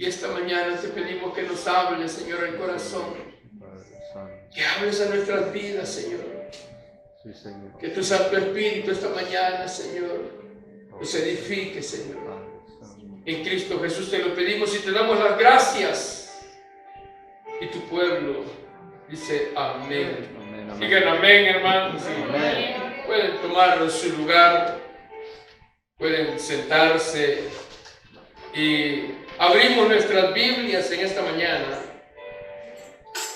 Y esta mañana te pedimos que nos hables, Señor, al corazón. Que hables a nuestras vidas, Señor. Sí, Señor. Que tu Santo Espíritu esta mañana, Señor, nos edifique, Señor. En Cristo Jesús te lo pedimos y te damos las gracias. Y tu pueblo dice amén. Amén, amén. Digan amén, hermanos. Amén. Pueden tomar su lugar, pueden sentarse y abrimos nuestras Biblias en esta mañana.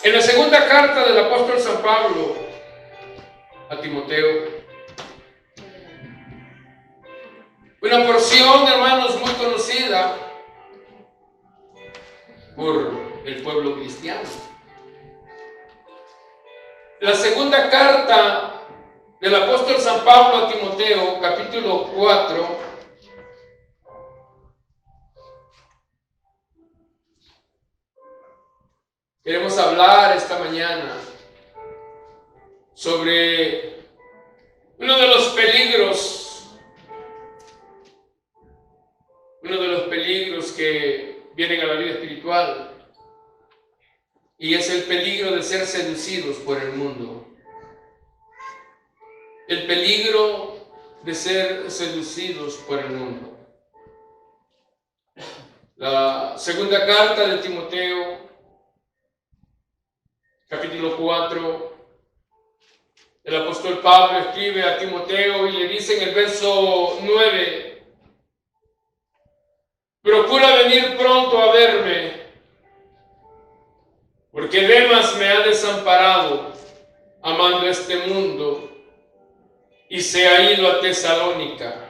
En la segunda carta del apóstol San Pablo a Timoteo. Una porción, hermanos, muy conocida por el pueblo cristiano. La segunda carta del apóstol San Pablo a Timoteo, capítulo 4. Queremos hablar esta mañana sobre uno de los peligros que vienen a la vida espiritual, y es el peligro de ser seducidos por el mundo. El peligro de ser seducidos por el mundo. La segunda carta de Timoteo, capítulo 4, el apóstol Pablo escribe a Timoteo y le dice en el verso 9: procura venir pronto a verme, porque Demas me ha desamparado, amando este mundo, y se ha ido a Tesalónica.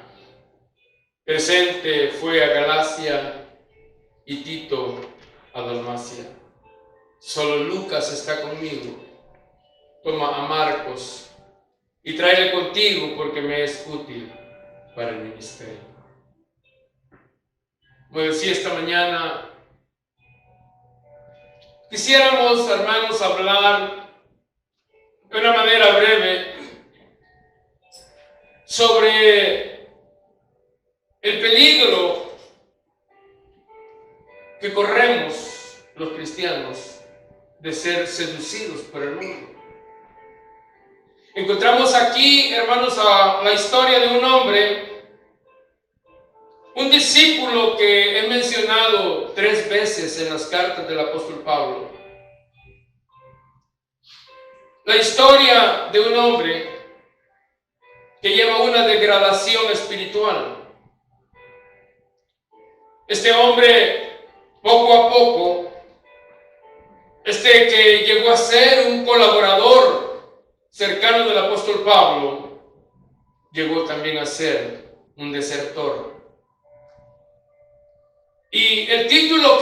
Crescente fue a Galacia y Tito a Dalmacia. Solo Lucas está conmigo. Toma a Marcos y tráele contigo, porque me es útil para el ministerio. Bueno, sí, esta mañana quisiéramos, hermanos, hablar de una manera breve sobre el peligro que corremos los cristianos de ser seducidos por el mundo. Encontramos aquí, hermanos, a la historia de un hombre, un discípulo que he mencionado 3 veces en las cartas del apóstol Pablo. La historia de un hombre que lleva una degradación espiritual. Este hombre, poco a poco, que llegó a ser un colaborador cercano del apóstol Pablo, llegó también a ser un desertor. Y el título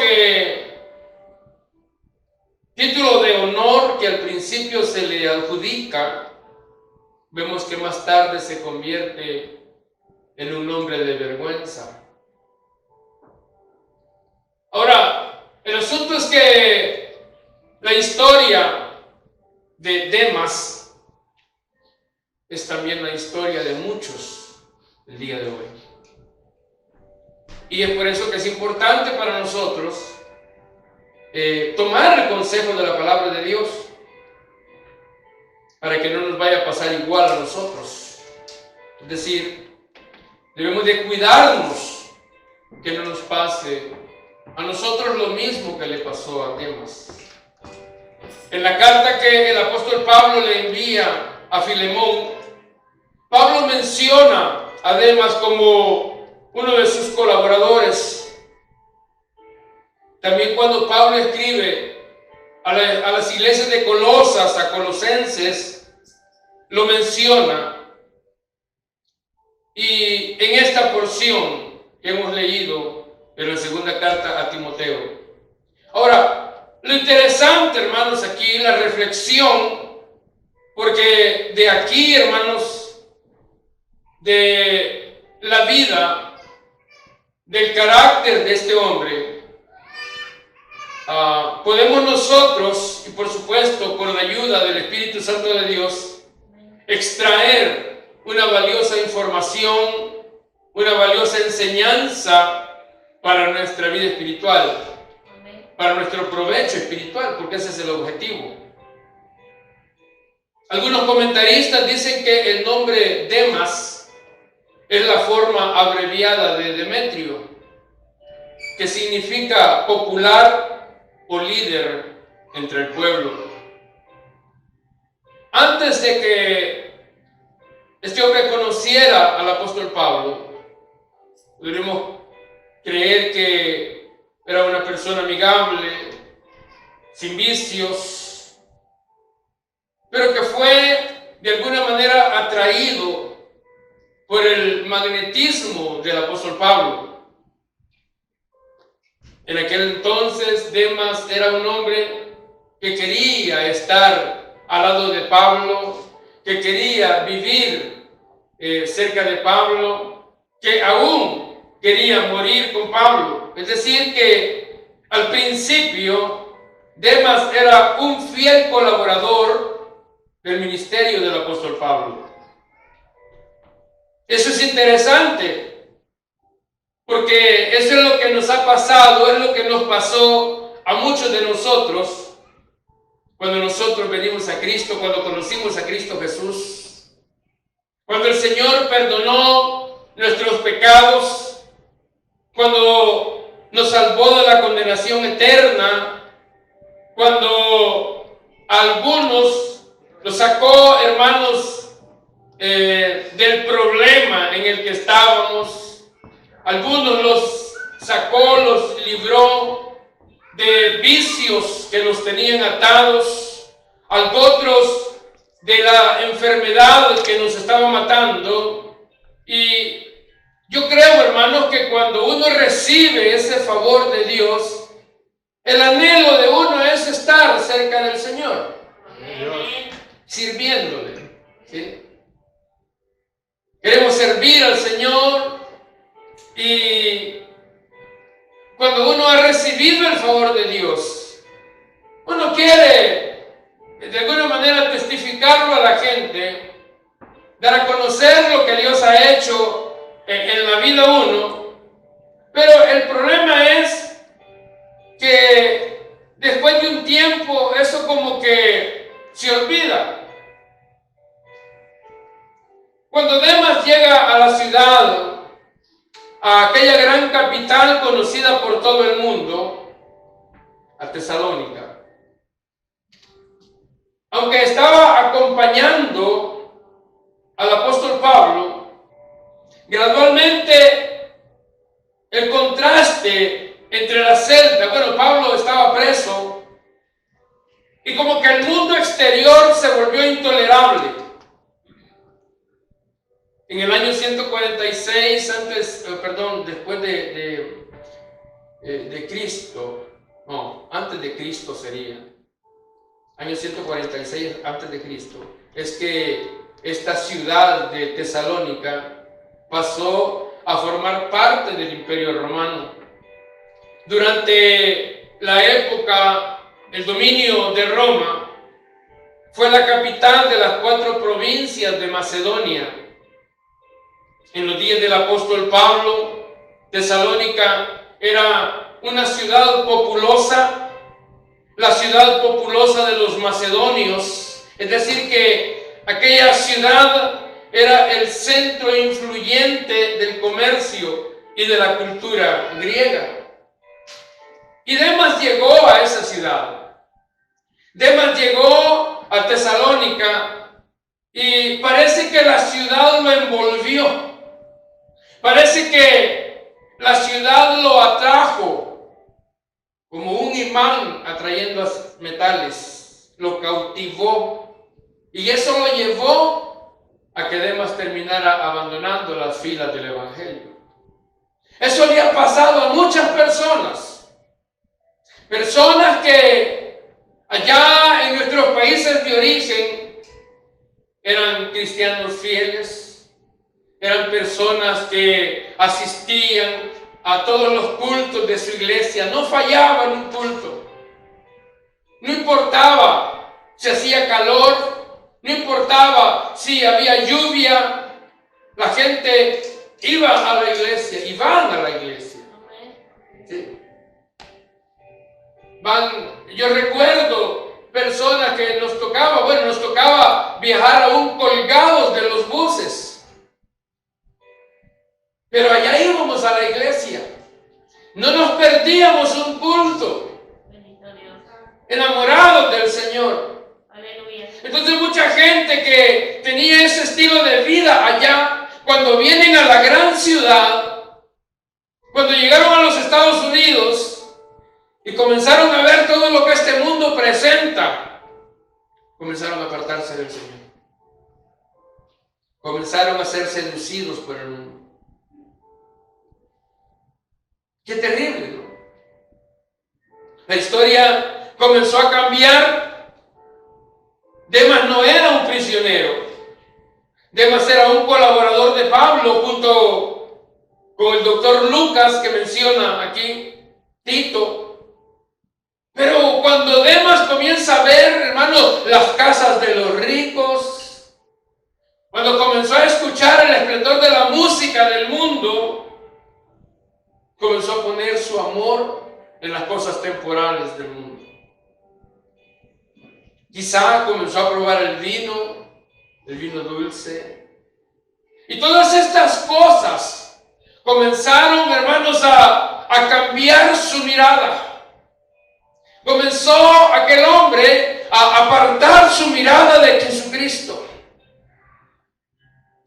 de honor que al principio se le adjudica, vemos que más tarde se convierte en un hombre de vergüenza. Ahora, el asunto es que la historia de Demas es también la historia de muchos el día de hoy. Y es por eso que es importante para nosotros tomar el consejo de la palabra de Dios, para que no nos vaya a pasar igual a nosotros. Es decir, debemos de cuidarnos que no nos pase a nosotros lo mismo que le pasó a Demas. En la carta que el apóstol Pablo le envía a Filemón, Pablo menciona a Demas como uno de sus colaboradores. También cuando Pablo escribe a las iglesias de Colosas, a Colosenses, lo menciona. Y en esta porción que hemos leído en la segunda carta a Timoteo. Ahora, lo interesante, hermanos, aquí la reflexión, porque de aquí, hermanos, de la vida, del carácter de este hombre, podemos nosotros, y por supuesto con la ayuda del Espíritu Santo de Dios, extraer una valiosa información, una valiosa enseñanza para nuestra vida espiritual. para nuestro provecho espiritual, porque ese es el objetivo. Algunos comentaristas dicen que el nombre Demas es la forma abreviada de Demetrio, que significa popular o líder entre el pueblo. Antes de que este hombre conociera al apóstol Pablo, podríamos creer que era una persona amigable, sin vicios, pero que fue de alguna manera atraído por el magnetismo del apóstol Pablo. En aquel entonces Demas era un hombre que quería estar al lado de Pablo, que quería vivir cerca de Pablo, que aún quería morir con Pablo. Es decir, que al principio Demas era un fiel colaborador del ministerio del apóstol Pablo. Eso es interesante, porque eso es lo que nos ha pasado, es lo que nos pasó a muchos de nosotros cuando nosotros venimos a Cristo, cuando conocimos a Cristo Jesús, cuando el Señor perdonó nuestros pecados, cuando nos salvó de la condenación eterna, cuando a algunos los sacó, hermanos, del problema en el que estábamos. Algunos los sacó, los libró de vicios que nos tenían atados, otros de la enfermedad que nos estaba matando. Y yo creo, hermanos, que cuando uno recibe ese favor de Dios, el anhelo de uno es estar cerca del Señor, sirviéndole, ¿sí? Queremos servir al Señor, y cuando uno ha recibido el favor de Dios, uno quiere de alguna manera testificarlo a la gente, dar a conocer lo que Dios ha hecho en la vida uno. Pero el problema es que después de un tiempo eso como que se olvida. Cuando Demas llega a la ciudad, a aquella gran capital conocida por todo el mundo, a Tesalónica, aunque estaba acompañando al apóstol Pablo, gradualmente el contraste entre la celda, bueno, Pablo estaba preso, y como que el mundo exterior se volvió intolerable. En el año 146, después de Cristo, no, antes de Cristo sería, año 146 antes de Cristo, es que esta ciudad de Tesalónica pasó a formar parte del Imperio Romano. Durante la época, el dominio de Roma fue la capital de las 4 provincias de Macedonia. En los días del apóstol Pablo, Tesalónica era una ciudad populosa, la ciudad populosa de los macedonios, es decir que aquella ciudad era el centro influyente del comercio y de la cultura griega. Y Demas llegó a esa ciudad. Demas llegó a Tesalónica y parece que la ciudad lo envolvió. Parece que la ciudad lo atrajo como un imán atrayendo metales, lo cautivó, y eso lo llevó a que Demas terminara abandonando las filas del Evangelio. Eso le ha pasado a muchas personas que allá en nuestros países de origen eran cristianos fieles, eran personas que asistían a todos los cultos de su iglesia, no fallaban un culto. No importaba si hacía calor, no importaba si había lluvia, la gente iba a la iglesia y van a la iglesia. ¿Sí? Yo recuerdo personas que nos tocaba viajar aún colgados de los buses. Pero allá íbamos a la iglesia. No nos perdíamos un culto. Enamorados del Señor. Aleluya. Entonces mucha gente que tenía ese estilo de vida allá, cuando vienen a la gran ciudad, cuando llegaron a los Estados Unidos y comenzaron a ver todo lo que este mundo presenta, comenzaron a apartarse del Señor. Comenzaron a ser seducidos por el mundo. Qué terrible, ¿no? La historia comenzó a cambiar. Demas no era un prisionero. Demas era un colaborador de Pablo junto con el doctor Lucas que menciona aquí, Tito. Pero cuando Demas comienza a ver, hermanos, las casas de los ricos, cuando comenzó a escuchar el esplendor de la música del mundo, comenzó a poner su amor en las cosas temporales del mundo. Quizá comenzó a probar el vino dulce. Y todas estas cosas comenzaron, hermanos, a cambiar su mirada. Comenzó aquel hombre a apartar su mirada de Jesucristo.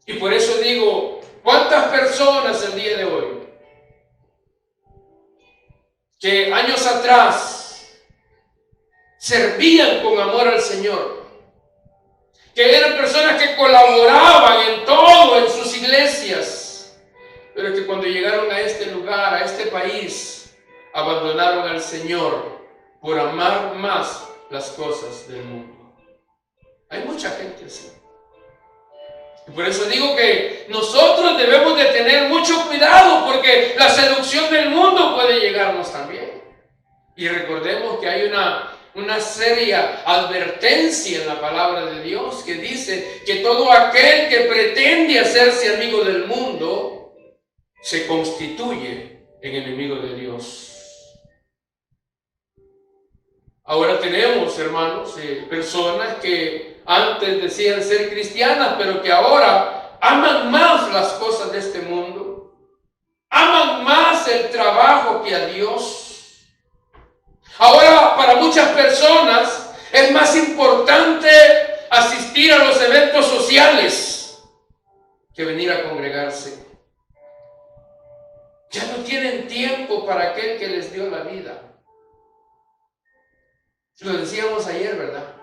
Y por eso digo, ¿cuántas personas el día de hoy que años atrás servían con amor al Señor, que eran personas que colaboraban en todo en sus iglesias, pero que cuando llegaron a este lugar, a este país, abandonaron al Señor por amar más las cosas del mundo? Hay mucha gente así. Y por eso digo que nosotros debemos de tener mucho cuidado, porque la seducción del mundo puede llegarnos también. Y recordemos que hay una seria advertencia en la palabra de Dios que dice que todo aquel que pretende hacerse amigo del mundo se constituye en enemigo de Dios. Ahora tenemos, hermanos, personas que antes decían ser cristianas, pero que ahora aman más las cosas de este mundo, aman más el trabajo que a Dios. Ahora, para muchas personas es más importante asistir a los eventos sociales que venir a congregarse. Ya no tienen tiempo para aquel que les dio la vida. Lo decíamos ayer, ¿verdad?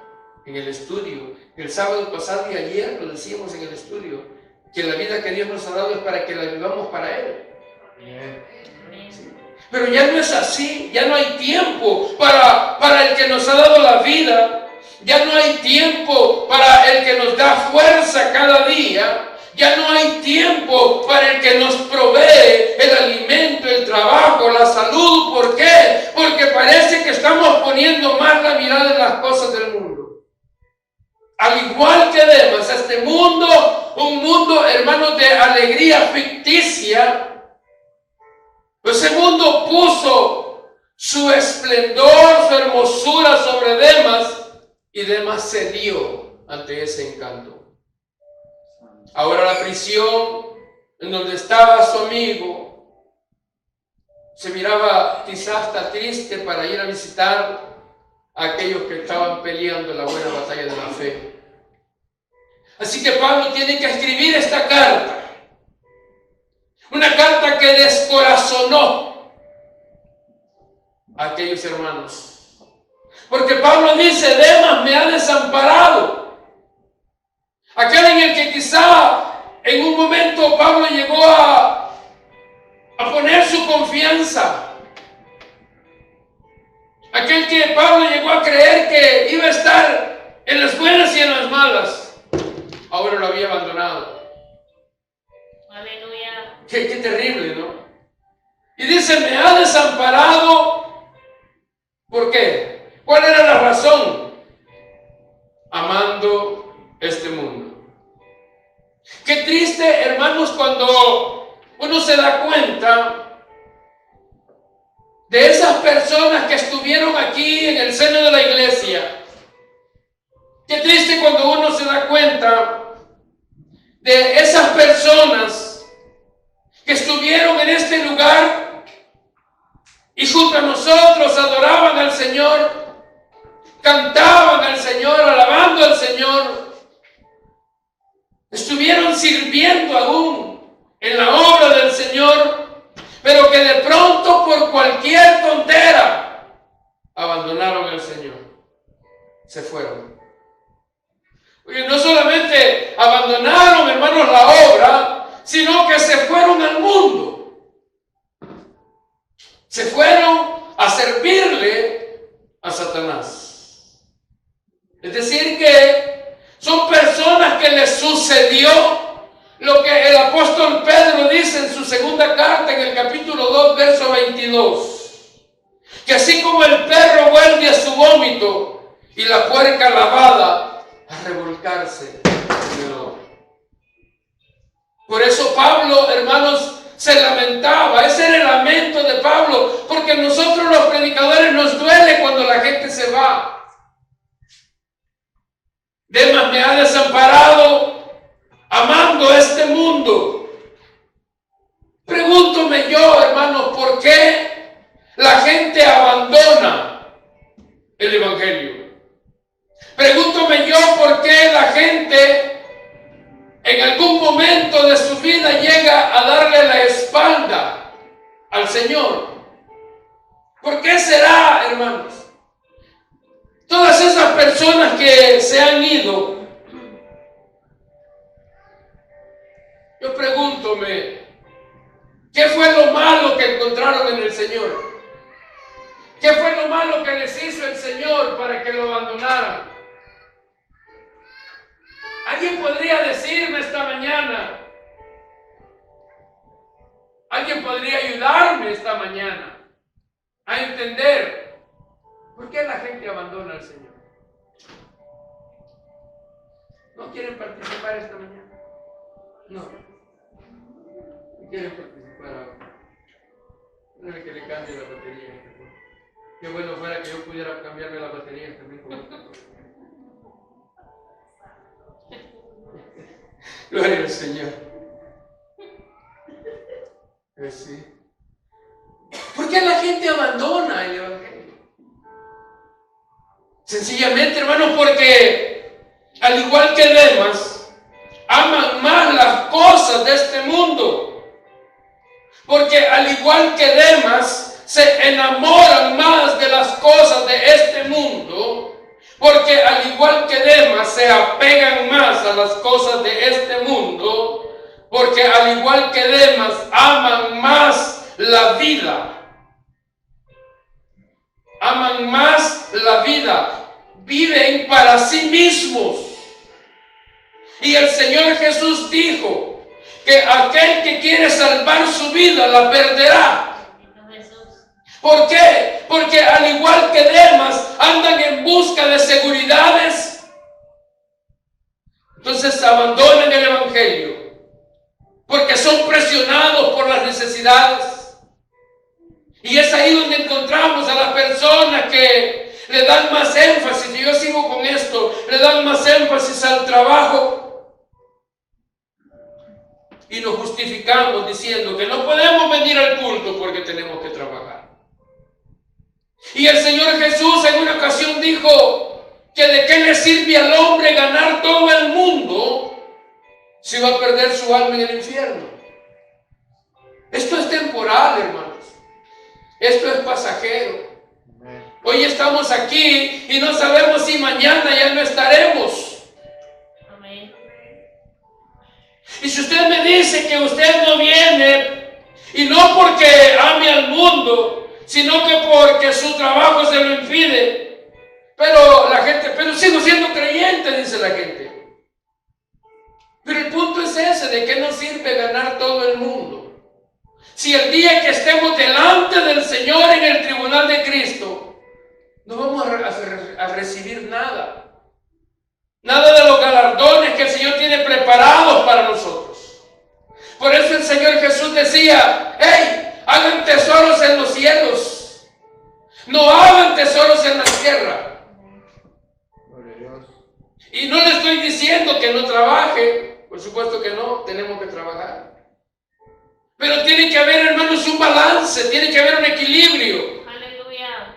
En el estudio, el sábado pasado y ayer lo decíamos en el estudio, que la vida que Dios nos ha dado es para que la vivamos para Él. Sí. Pero ya no es así, ya no hay tiempo para el que nos ha dado la vida, ya no hay tiempo para el que nos da fuerza cada día, ya no hay tiempo para el que nos provee el alimento, el trabajo, la salud. ¿Por qué? Porque parece que estamos poniendo más la mirada en las cosas del mundo. Al igual que Demas, este mundo, un mundo, hermanos, de alegría ficticia, ese mundo puso su esplendor, su hermosura sobre Demas, y Demas cedió ante ese encanto. Ahora la prisión en donde estaba su amigo se miraba quizás hasta triste para ir a visitar a aquellos que estaban peleando la buena batalla de la fe. Así que Pablo tiene que escribir esta carta, una carta que descorazonó a aquellos hermanos, porque Pablo dice: Demas me ha desamparado. Aquel en el que quizá en un momento Pablo llegó a poner su confianza. Aquel que Pablo llegó a creer que iba a estar en las buenas y en las malas, ahora lo había abandonado. Aleluya. Qué terrible, ¿no? Y dice: me ha desamparado. ¿Por qué? ¿Cuál era la razón? Amando este mundo. Qué triste, hermanos, cuando uno se da cuenta de esas personas que estuvieron aquí en el seno de la iglesia. Qué triste cuando uno se da cuenta de esas personas que estuvieron en este lugar y junto a nosotros adoraban al Señor, cantaban al Señor, alabando al Señor, estuvieron sirviendo aún en la obra del Señor, pero que de pronto por cualquier tontera abandonaron al Señor, se fueron. Porque no solamente abandonaron, hermanos, la obra, sino que se fueron al mundo. Se fueron a servirle a Satanás. Es decir, que son personas que les sucedió lo que el apóstol Pedro dice en su segunda carta, en el capítulo 2, verso 22. Que así como el perro vuelve a su vómito y la puerca lavada a revolcarse en el lodo. Por eso Pablo, hermanos, se lamentaba. Ese era el lamento de Pablo, porque a nosotros los predicadores nos duele cuando la gente se va. Demas me ha desamparado amando este mundo. Pregúntome yo, hermanos, ¿por qué la gente abandona el Evangelio? Pregúntame yo por qué la gente en algún momento de su vida llega a darle la espalda al Señor. ¿Por qué será, hermanos? Todas esas personas que se han ido, yo pregúntome, ¿qué fue lo malo que encontraron en el Señor? ¿Qué fue lo malo que les hizo el Señor para que lo abandonaran? ¿Alguien podría decirme esta mañana? ¿Alguien podría ayudarme esta mañana a entender por qué la gente abandona al Señor? ¿No quieren participar esta mañana? No. ¿No quieren participar ahora? No es que le cambie la batería. Qué bueno fuera que yo pudiera cambiarme la batería también con esto. Gloria al Señor. Pues sí. ¿Por qué la gente abandona el Evangelio? Sencillamente, hermanos, porque al igual que Demas, aman más las cosas de este mundo. Porque al igual que Demas, se enamoran más de las cosas de este mundo. Porque al igual que Demas se apegan más a las cosas de este mundo, porque al igual que Demas aman más la vida. Aman más la vida, viven para sí mismos. Y el Señor Jesús dijo que aquel que quiere salvar su vida la perderá. ¿Por qué? Porque al igual que Demas andan en busca de seguridades, entonces abandonan el Evangelio, porque son presionados por las necesidades. Y es ahí donde encontramos a las personas que le dan más énfasis, y yo sigo con esto, le dan más énfasis al trabajo. Y nos justificamos diciendo que no podemos venir al culto porque tenemos que trabajar. Y el Señor Jesús en una ocasión dijo que de qué le sirve al hombre ganar todo el mundo si va a perder su alma en el infierno. Esto es temporal, hermanos. Esto es pasajero. Hoy estamos aquí y no sabemos si mañana ya no estaremos. Amén. Y si usted me dice que usted no viene, y no porque ame al mundo, sino que porque su trabajo se lo impide, pero sigo siendo creyente, dice la gente. Pero el punto es ese, ¿de qué nos sirve ganar todo el mundo? Si el día que estemos delante del Señor en el tribunal de Cristo, no vamos a recibir nada. Nada de los galardones que el Señor tiene preparados para nosotros. Por eso el Señor Jesús decía, hey, hagan tesoros en los cielos, No hagan tesoros en la tierra. Gloria a Dios. Y no le estoy diciendo que no trabaje. Por supuesto que no, tenemos que trabajar. Pero tiene que haber, hermanos, un balance, tiene que haber un equilibrio. Aleluya.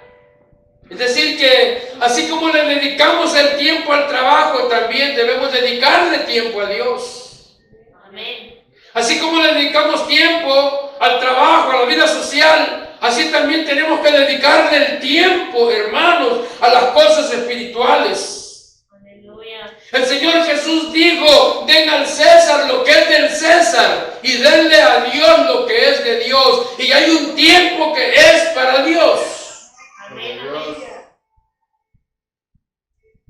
Es decir, que así como le dedicamos el tiempo al trabajo, también debemos dedicarle tiempo a Dios. Amén. Así como le dedicamos tiempo al trabajo, a la vida social, así también tenemos que dedicarle el tiempo, hermanos, a las cosas espirituales. Aleluya. El Señor Jesús dijo: den al César lo que es del César y denle a Dios lo que es de Dios. Y hay un tiempo que es para Dios. Amén. Gloria a Dios.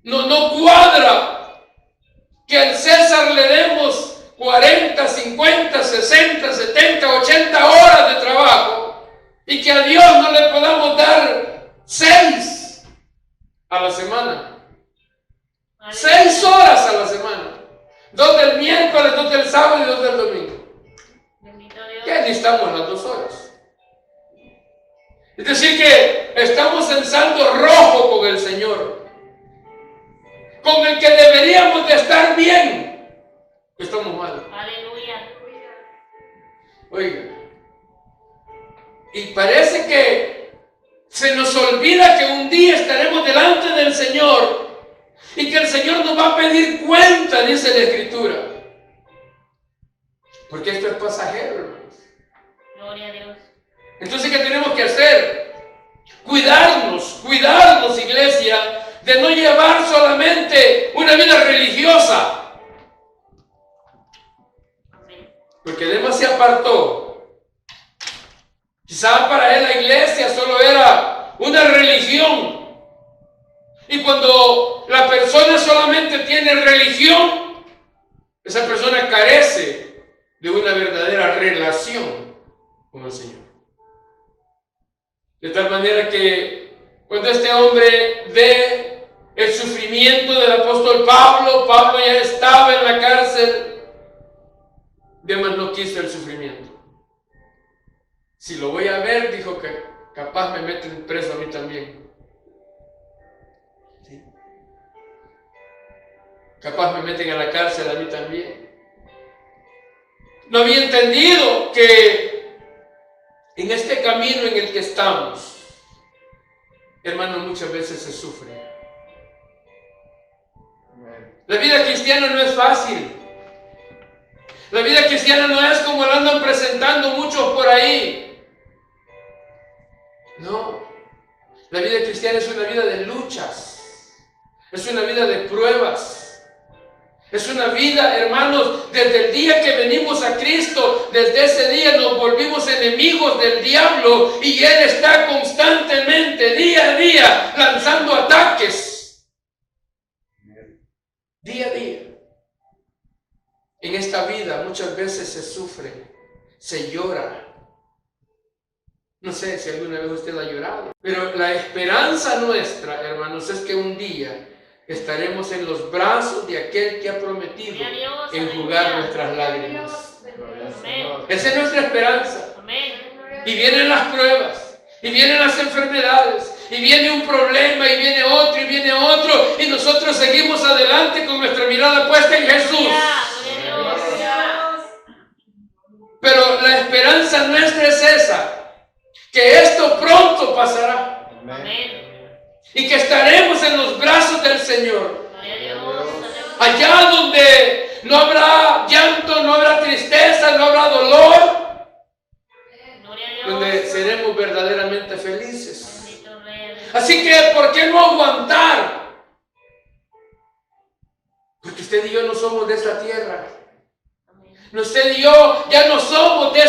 Amén. No cuadra que al César le demos 40, 50, 60, 70, 80 horas de trabajo y que a Dios no le podamos dar 6 a la semana. 6 horas a la semana. 2 del miércoles, 2 del sábado y 2 del domingo. Bendito Dios. ¿Qué necesitamos las 2 horas? Es decir que estamos en saldo rojo con el Señor, con el que deberíamos de estar bien. Estamos mal. Aleluya. Oiga, y parece que se nos olvida que un día estaremos delante del Señor y que el Señor nos va a pedir cuenta, dice la Escritura. Porque esto es pasajero, hermanos. Gloria a Dios. Entonces, ¿qué tenemos que hacer? Cuidarnos, iglesia, de no llevar solamente una vida religiosa. Amén. Porque Demas se apartó. Quizá para él la iglesia solo era una religión. Y cuando la persona solamente tiene religión, esa persona carece de una verdadera relación con el Señor. De tal manera que cuando este hombre ve el sufrimiento del apóstol Pablo, Pablo ya estaba en la cárcel, Demas no quiso el sufrimiento. Si lo voy a ver, dijo, que capaz me meten preso a mí también. ¿Sí? Capaz me meten a la cárcel a mí también. No había entendido que en este camino en el que estamos, hermanos, muchas veces se sufre. La vida cristiana no es fácil. La vida cristiana no es como la andan presentando muchos por ahí. No. La vida cristiana es una vida de luchas. Es una vida de pruebas. Es una vida, hermanos, desde el día que venimos a Cristo, desde ese día nos volvimos enemigos del diablo y Él está constantemente, día a día, lanzando ataques. Día a día. En esta vida muchas veces se sufre, se llora. No sé si alguna vez usted ha llorado, pero la esperanza nuestra, hermanos, es que un día estaremos en los brazos de aquel que ha prometido enjugar nuestras lágrimas. Amén. Esa es nuestra esperanza. Amén. Y vienen las pruebas, y vienen las enfermedades, y viene un problema, y viene otro, y nosotros seguimos adelante con nuestra mirada puesta en Jesús. Gloria a Dios. Pero la esperanza nuestra es esa, que esto pronto pasará. Amén. Y que estaremos en los brazos del Señor. Gloria a Dios. Allá donde no habrá llanto, no habrá tristeza, no habrá dolor. Gloria a Dios. Donde seremos verdaderamente felices. Bendito Rey. Así que, ¿por qué no aguantar? Porque usted y yo no somos de esta tierra. Usted y yo ya no somos de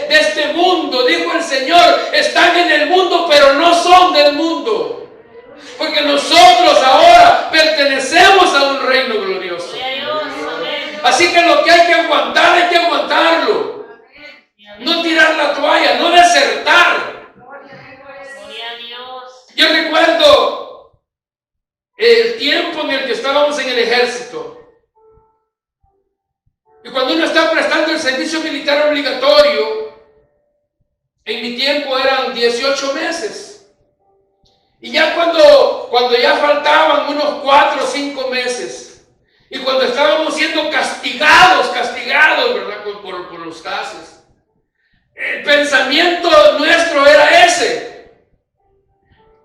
este mundo. Dijo el Señor, están en el mundo, pero no son del mundo. Porque nosotros ahora pertenecemos a un reino glorioso. Gloria a Dios. Amén. Así que lo que hay que aguantarlo. No tirar la toalla, no desertar. Gloria a Dios. Yo recuerdo el tiempo en el que estábamos en el ejército. Y cuando uno está prestando el servicio militar obligatorio, en mi tiempo eran 18 meses. Y ya cuando ya faltaban unos 4 o 5 meses, y cuando estábamos siendo castigados, ¿verdad? Por los gases, el pensamiento nuestro era ese.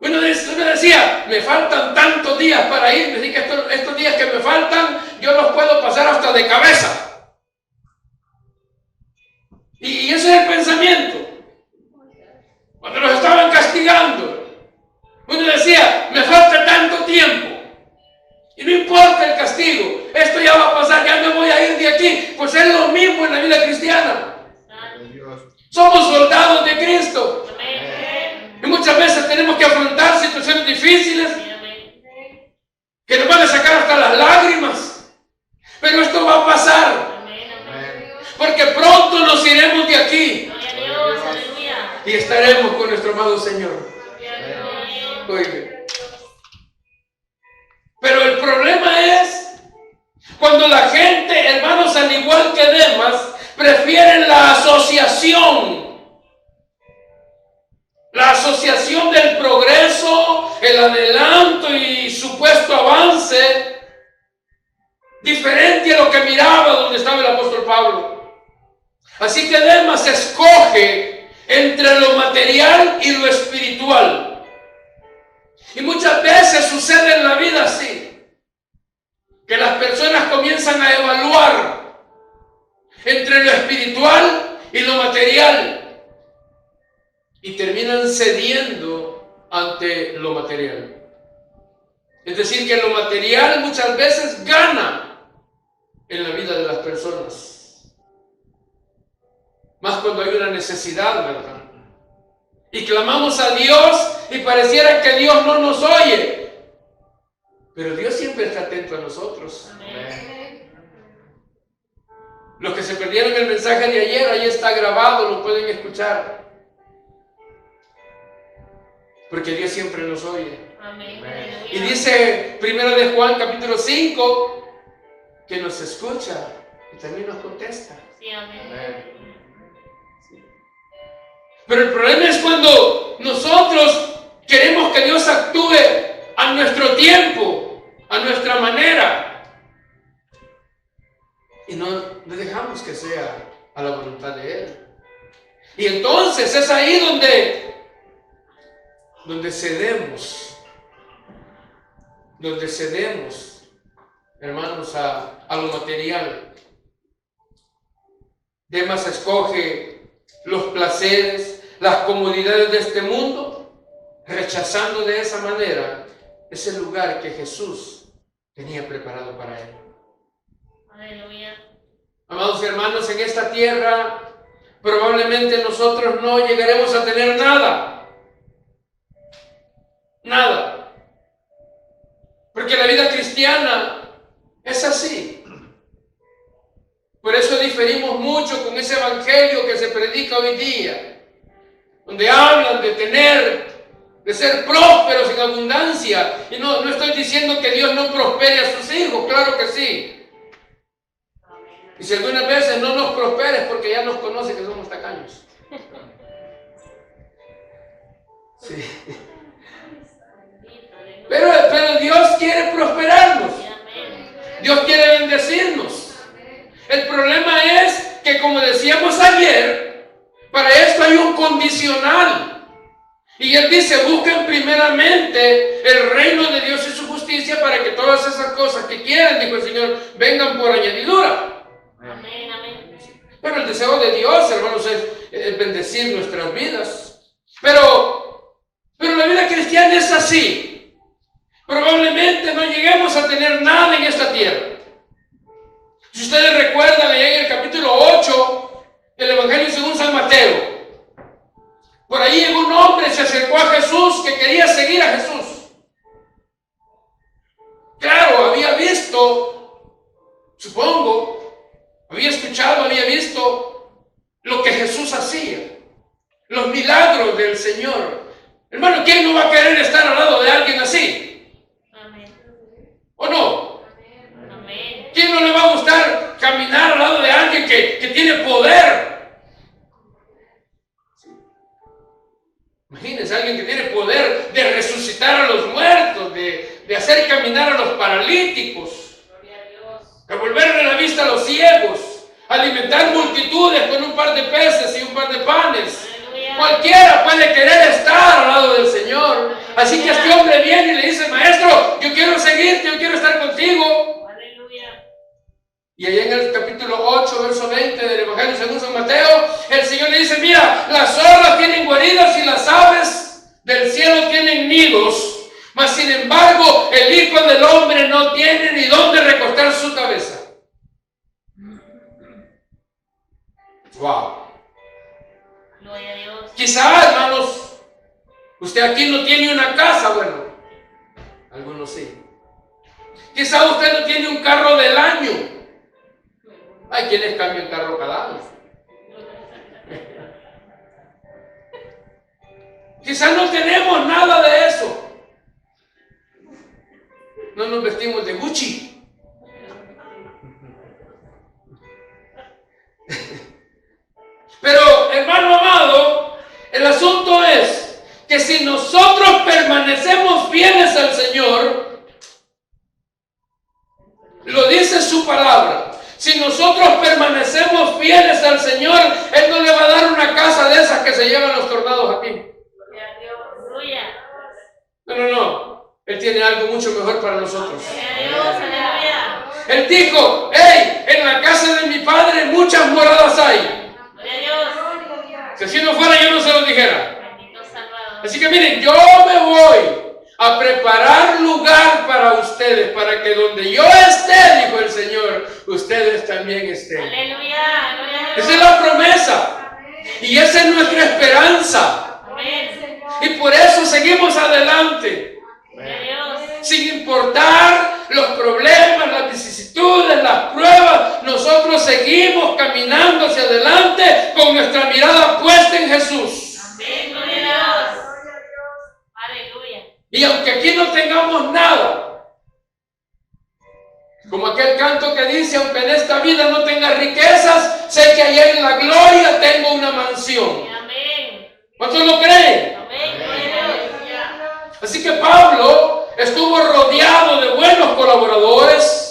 Uno decía, me faltan tantos días para ir, así que estos días que me faltan, yo los puedo pasar hasta de cabeza. Y ese es el pensamiento. Cuando nos estaban castigando, uno decía, me falta tanto tiempo. Y no importa el castigo, esto ya va a pasar, ya me voy a ir de aquí. Pues es lo mismo en la vida cristiana. Somos soldados de Cristo. Y muchas veces tenemos que afrontar situaciones difíciles que nos van a sacar hasta las lágrimas. Pero esto va a pasar. Porque pronto nos iremos de aquí. Y estaremos con nuestro amado Señor. Oiga. Pero el problema es cuando la gente, hermanos, al igual que Demas, prefieren la asociación del progreso, el adelanto y supuesto avance, diferente a lo que miraba donde estaba el apóstol Pablo. Así que Demas escoge entre lo material y lo espiritual. Y muchas veces sucede en la vida así, que las personas comienzan a evaluar entre lo espiritual y lo material y terminan cediendo ante lo material. Es decir, que lo material muchas veces gana en la vida de las personas, más cuando hay una necesidad, ¿verdad? Y clamamos a Dios y pareciera que Dios no nos oye. Pero Dios siempre está atento a nosotros. Amén. Los que se perdieron el mensaje de ayer, ahí está grabado, lo pueden escuchar. Porque Dios siempre nos oye. Amén. Y dice 1 de Juan capítulo 5 que nos escucha y también nos contesta. Sí, amén. Pero el problema es cuando nosotros queremos que Dios actúe a nuestro tiempo, a nuestra manera, y no dejamos que sea a la voluntad de Él. Y entonces es ahí donde cedemos, hermanos, a lo material. Demas escoge los placeres, las comodidades de este mundo, rechazando de esa manera ese lugar que Jesús tenía preparado para él. Aleluya. Amados hermanos, en esta tierra probablemente nosotros no llegaremos a tener nada. Nada. Porque la vida cristiana es así. Por eso diferimos mucho con ese evangelio que se predica hoy día, donde hablan de ser prósperos en abundancia. Y no estoy diciendo que Dios no prospere a sus hijos, claro que sí. Y si algunas veces no nos prospera es porque ya nos conoce que somos tacaños. Sí. Pero Dios quiere prosperarnos. Dios quiere bendecirnos. El problema es que, como decíamos ayer, para esto hay un condicional. Y Él dice, busquen primeramente el reino de Dios y su justicia para que todas esas cosas que quieren, dijo el Señor, vengan por añadidura. Amén, amén. Pero el deseo de Dios, hermanos, es bendecir nuestras vidas. Pero la vida cristiana es así. Probablemente no lleguemos a tener nada en esta tierra. Si ustedes recuerdan, allá en el capítulo 8 del Evangelio según San Mateo, por ahí llegó un hombre, se acercó a Jesús, que quería seguir a Jesús. Claro, había visto, supongo, había escuchado, había visto lo que Jesús hacía, los milagros del Señor. Hermano, ¿quién no va a querer estar al lado de alguien así? Amén. ¿O no? Amén. ¿Quién no le va a gustar caminar al lado de alguien que tiene poder? Imagínense, alguien que tiene poder de resucitar de hacer caminar a los paralíticos, Gloria a Dios. devolverle la vista a los ciegos, alimentar multitudes con un par de peces y un par de panes. Aleluya. Cualquiera puede querer estar al lado del Señor. Así que este hombre viene y le dice: maestro, yo quiero seguirte, yo quiero estar contigo. Aleluya. Y ahí en el capítulo 8, verso 20 del Evangelio según San Mateo, el Señor le dice: mira, las zorras tienen guaridas y las aves del cielo tienen nidos, mas sin embargo el Hijo del Hombre no tiene ni dónde recostar su cabeza. Wow. Gloria a Dios. Quizá, hermanos, usted aquí no tiene una casa. Bueno, algunos sí. Quizá usted no tiene un carro del año. Hay quienes cambian carro cada año. Quizá no tenemos nada de eso. No nos vestimos de Gucci. Pero, hermano amado, el asunto es que si nosotros permanecemos fieles al Señor, lo dice su palabra, si nosotros permanecemos fieles al Señor, Él no le va a dar una casa de esas que se llevan los tornados aquí. Gloria a Dios. Aleluya. No. Él tiene algo mucho mejor para nosotros. Gloria a Dios. Aleluya. Él dijo: hey, en la casa de mi Padre muchas moradas hay. Gloria a Dios. Si así no fuera, yo no se lo dijera. Bendito Salvador. Así que miren, yo me voy a preparar lugar para ustedes, para que donde yo esté, dijo el Señor, ustedes también estén. Aleluya. Gloria a Dios. Esa es la promesa. Y esa es nuestra esperanza. Amén. Y por eso seguimos adelante. Gloria a Dios. Sin importar los problemas, las vicisitudes, las pruebas, nosotros seguimos caminando hacia adelante con nuestra mirada puesta en Jesús. Amén. Gloria a Dios. Aleluya. Y aunque aquí no tengamos nada, como aquel canto que dice: aunque en esta vida no tenga riquezas, sé que allá en la gloria tengo una mansión. Amén. ¿Cuántos lo creen? Amén. Gloria a Dios. Así que Pablo estuvo rodeado de buenos colaboradores.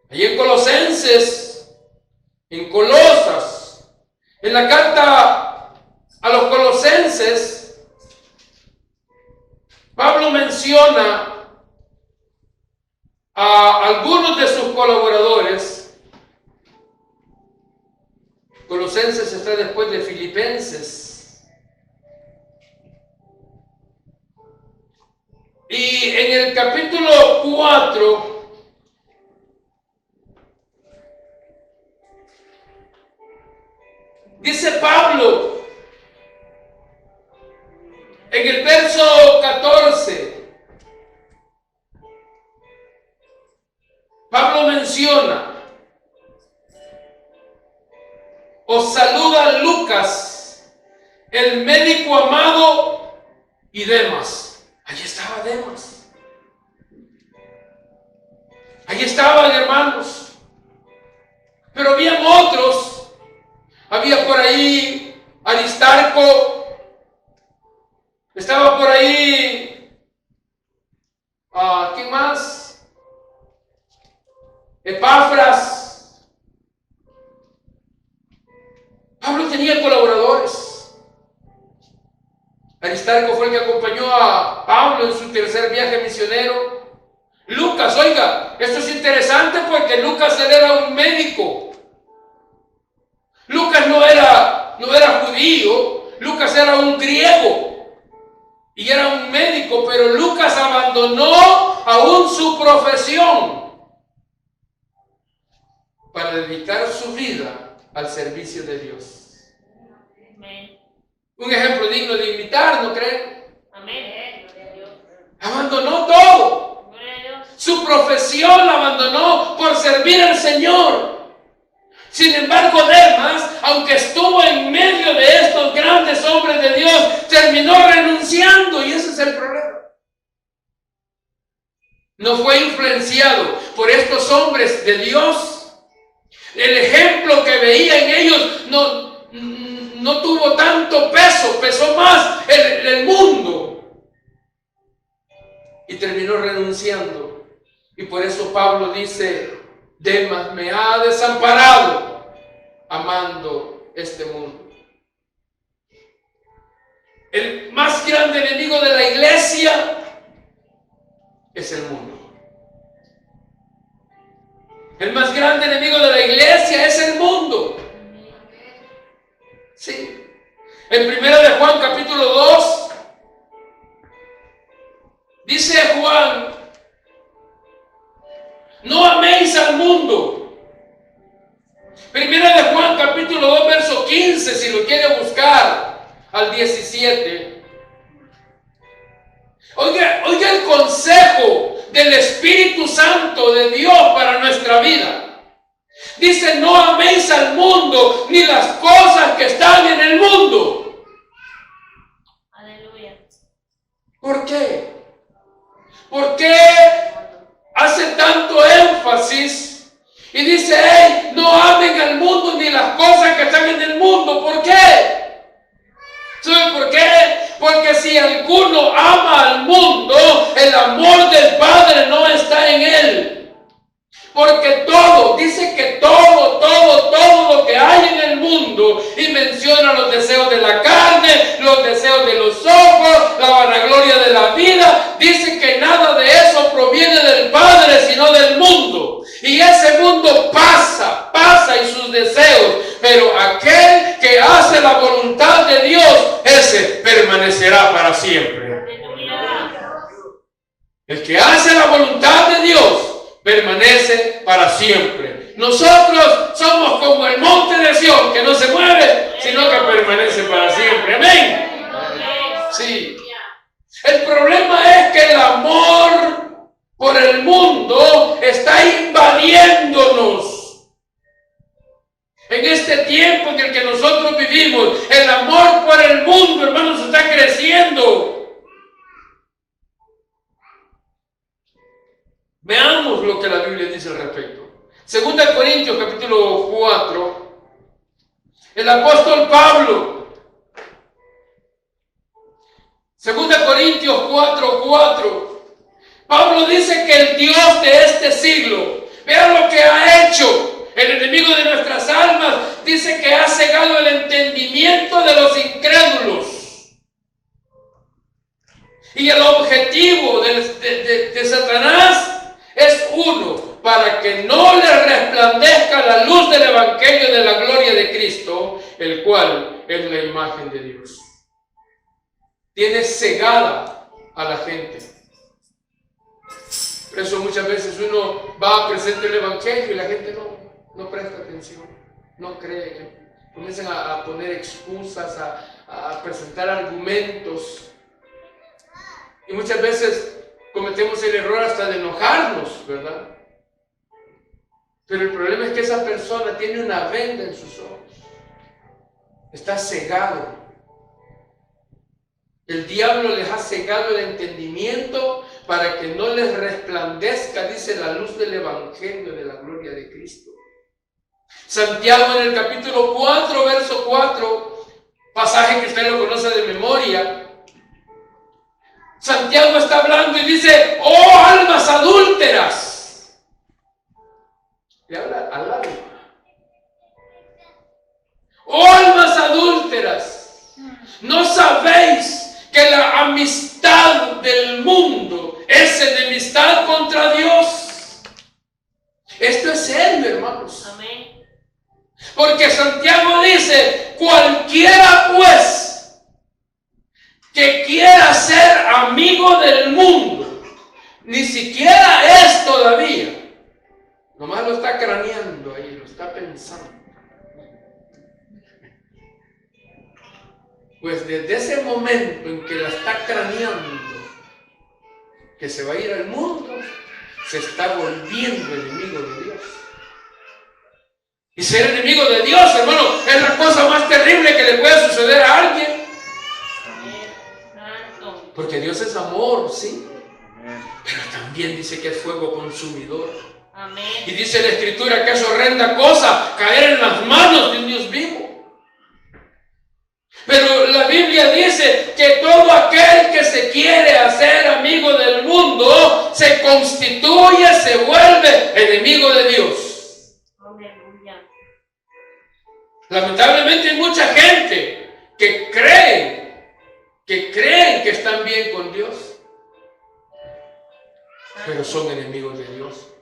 Allí en Colosenses, en Colosas, en la carta a los Colosenses, Pablo menciona a algunos de sus colaboradores. Colosenses está después de Filipenses. Y en el capítulo 4, dice Pablo, en el verso 14, Pablo menciona: os saluda Lucas, el médico amado, y Demas. Allí estaba Demas. Allí estaban, hermanos. Pero habían otros. Había por ahí Aristarco. Estaba por ahí. ¿Quién más? Epafras. Pablo tenía colaboradores. Aristarco fue el que acompañó a Pablo en su tercer viaje misionero. Lucas, oiga, esto es interesante porque Lucas él era un médico. Lucas no era judío, Lucas era un griego y era un médico, pero Lucas abandonó aún su profesión para dedicar su vida al servicio de Dios. Amén. Un ejemplo digno de imitar, ¿no creen? Amén. Gloria a Dios. Abandonó todo. Gloria a Dios. Su profesión la abandonó por servir al Señor. Sin embargo, Demas, aunque estuvo en medio de estos grandes hombres de Dios, terminó renunciando, y ese es el problema. No fue influenciado por estos hombres de Dios. El ejemplo que veía en ellos no tuvo tanto peso, pesó más el mundo. y terminó renunciando. Y por eso Pablo dice, Demas me ha desamparado amando este mundo. El más grande enemigo de la iglesia es el mundo. El más grande enemigo de la iglesia es el mundo. Sí. En 1 de Juan capítulo 2 dice Juan, no améis al mundo. 1 de Juan capítulo 2 verso 15, si lo quiere buscar, al 17. Oiga el consejo del Espíritu Santo de Dios para nuestra vida. Dice, no améis al mundo ni las cosas que están en el mundo. Aleluya. ¿Por qué? ¿Por qué hace tanto énfasis y dice, hey, no amen al mundo ni las cosas que están en el mundo? ¿Por qué? ¿Saben por qué? Porque si alguno ama al mundo, el amor del Padre no está en él. Porque todo, dice que todo lo que hay en el mundo, y menciona los deseos de la carne, los deseos de los ojos, la vanagloria de la vida, dice que nada de eso proviene del Padre, sino del mundo. Y ese mundo pasa y sus deseos, pero aquel que hace la voluntad de Dios, ese permanecerá para siempre. El que hace la voluntad de Dios permanece para siempre. Nosotros somos como el monte de Sión, que no se mueve, sino que permanece para siempre. Amén. Sí. El problema es que el amor por el mundo está invadiéndonos. En este tiempo en el que nosotros vivimos, el amor por el mundo, hermanos, está creciendo. Veamos lo que la Biblia dice al respecto. 2 Corintios capítulo 4. El apóstol Pablo. 2 Corintios 4:4. Pablo dice que el Dios de este siglo, vean lo que ha hecho. El enemigo de nuestras almas dice que ha cegado el entendimiento de los incrédulos. Y el objetivo de Satanás es uno, para que no le resplandezca la luz del Evangelio de la gloria de Cristo, el cual es la imagen de Dios. Tiene cegada a la gente. Por eso muchas veces uno va a presentar el Evangelio y la gente no presta atención, no cree. Comienzan a poner excusas, a presentar argumentos. Y muchas veces cometemos el error hasta de enojarnos, ¿verdad? Pero el problema es que esa persona tiene una venda en sus ojos. Está cegado. El diablo les ha cegado el entendimiento para que no les resplandezca, dice, la luz del Evangelio de la gloria de Cristo. Santiago en el capítulo 4, verso 4, pasaje que usted lo conoce de memoria. Santiago está hablando y dice, oh almas adúlteras. Le habla al alma. Oh almas adúlteras, ¿no sabéis que la amistad del mundo es enemistad contra Dios? Esto es serio, hermanos. Amén. Porque Santiago dice, cualquiera pues que quiera ser amigo del mundo, ni siquiera es todavía, nomás lo está craneando ahí, lo está pensando. Pues desde ese momento en que la está craneando, que se va a ir al mundo, se está volviendo enemigo de Dios. Y ser enemigo de Dios, hermano, es la cosa más terrible que le puede suceder a alguien. Porque Dios es amor, sí. Pero también dice que es fuego consumidor. Amén. Y dice la Escritura que es horrenda cosa caer en las manos de un Dios vivo. Pero la Biblia dice que todo aquel que se quiere hacer amigo del mundo constituye, se vuelve enemigo de Dios. Aleluya. Lamentablemente hay mucha gente que creen que están bien con Dios, pero son enemigos de Dios,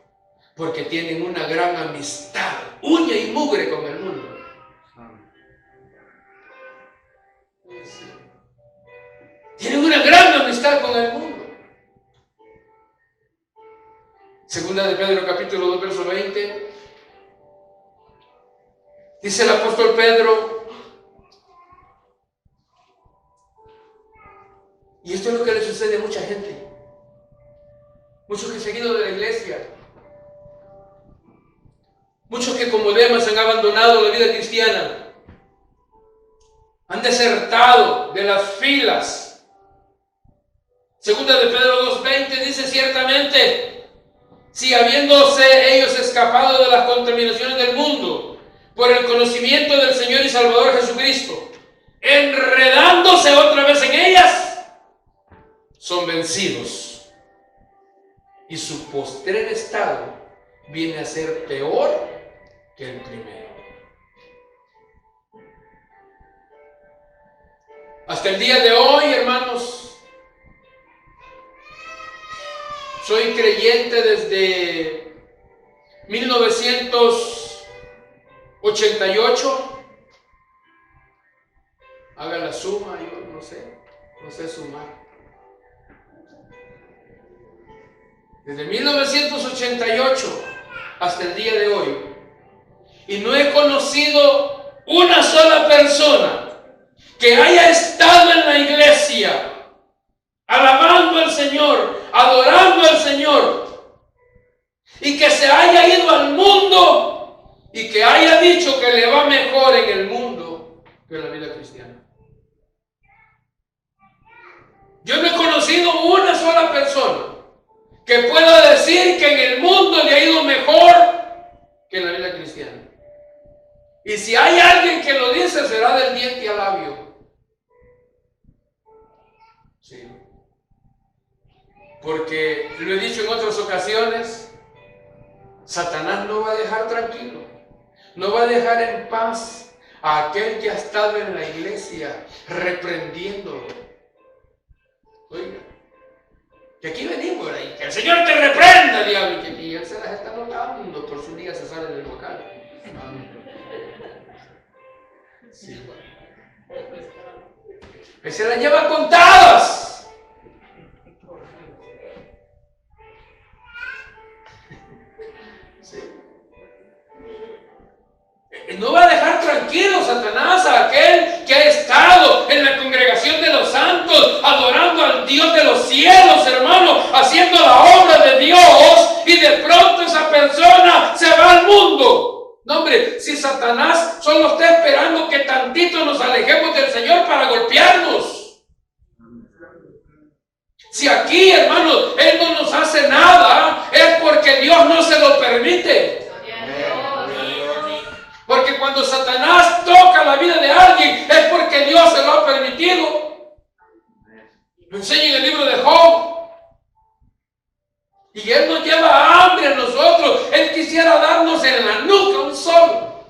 porque tienen una gran amistad, uña y mugre con el mundo. Tienen una gran amistad con el mundo. Segunda de Pedro, capítulo 2, verso 20. Dice el apóstol Pedro, y esto es lo que le sucede a mucha gente, muchos que se han ido de la iglesia, muchos que como Demas han abandonado la vida cristiana, han desertado de las filas. Segunda de Pedro 2:20 dice ciertamente, si habiéndose ellos escapado de las contaminaciones del mundo por el conocimiento del Señor y Salvador Jesucristo, enredándose otra vez en ellas, son vencidos. Y su postrer estado viene a ser peor que el primero. Hasta el día de hoy, hermanos, soy creyente desde 1988. Haga la suma, yo no sé sumar. Desde 1988 hasta el día de hoy. Y no he conocido una sola persona que haya estado en la iglesia alabando al Señor, adorando al Señor, y que se haya ido al mundo y que haya dicho que le va mejor en el mundo que en la vida cristiana. Yo no he conocido una sola persona que pueda decir que en el mundo le ha ido mejor que en la vida cristiana. Y si hay alguien que lo dice, será del diente al labio. Sí. Porque lo he dicho en otras ocasiones, Satanás no va a dejar tranquilo, no va a dejar en paz a aquel que ha estado en la iglesia reprendiéndolo. Oiga, que aquí venimos, ahí, que el Señor te reprenda, diablo, y él se las está notando, por su día se sale del local. Sí, bueno. Él se las lleva contadas. No va a dejar tranquilo Satanás a aquel que ha estado en la congregación de los santos, adorando al Dios de los cielos, hermano, haciendo la obra de Dios, y de pronto esa persona se va al mundo. No, hombre, si Satanás solo está esperando que tantito nos alejemos del Señor para golpearnos. Si aquí, hermano, Él no nos hace nada, es porque Dios no se lo permite. Porque cuando Satanás toca la vida de alguien, es porque Dios se lo ha permitido. Lo enseña en el libro de Job. Y Él nos lleva hambre a nosotros. Él quisiera darnos en la nuca un sol,